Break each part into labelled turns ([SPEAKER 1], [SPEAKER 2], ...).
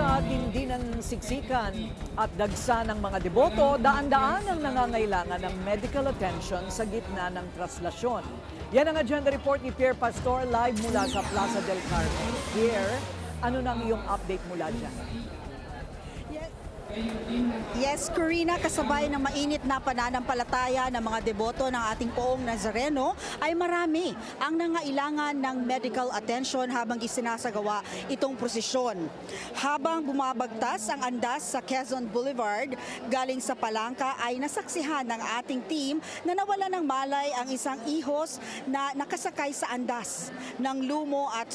[SPEAKER 1] Sa tindi ng siksikan at dagsa ng mga deboto, daan-daan ang nangangailangan ng medical attention sa gitna ng traslasyon. Yan ang agenda report ni Pierre Pastor live mula sa Plaza del Carmen. Pierre, ano nang iyong update mula dyan?
[SPEAKER 2] Yes, Corina, kasabay ng mainit na pananampalataya ng mga deboto ng ating poong Nazareno ay marami ang nangailangan ng medical attention habang isinasagawa itong prosesyon. Habang bumabagtas ang andas sa Quezon Boulevard galing sa Palangka ay nasaksihan ng ating team na nawala ng malay ang isang ihos na nakasakay sa andas ng lumo at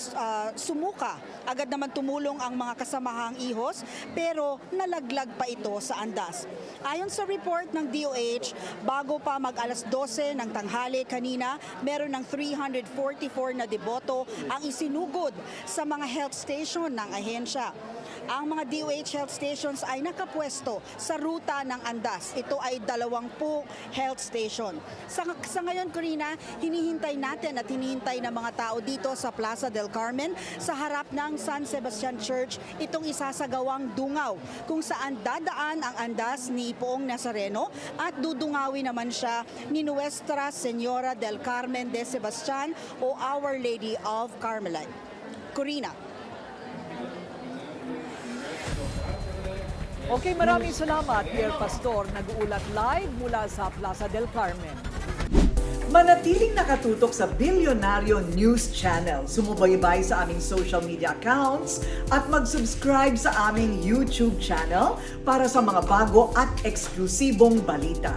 [SPEAKER 2] sumuka. Agad naman tumulong ang mga kasamahang ihos pero nalaglag pa ito sa andas. Ayon sa report ng DOH, bago pa mag alas 12 ng tanghali kanina, meron ng 344 na deboto ang isinugod sa mga health station ng ahensya. Ang mga DOH health stations ay nakapwesto sa ruta ng andas. Ito ay 20 health station. Sa ngayon, Corina, hinihintay natin at hinihintay ng mga tao dito sa Plaza del Carmen sa harap ng San Sebastian Church itong isasagawang dungaw kung saan dadaan ang andas ni Poong Nazareno at dudungawin naman siya ni Nuestra Señora del Carmen de Sebastian o Our Lady of Carmelite. Corina.
[SPEAKER 1] Okay, maraming salamat, Pierre Pastor, nag-uulat live mula sa Plaza del Carmen. Manatiling nakatutok sa Bilyonaryo News Channel. Sumubaybay sa aming social media accounts at mag-subscribe sa aming YouTube channel para sa mga bago at eksklusibong balita.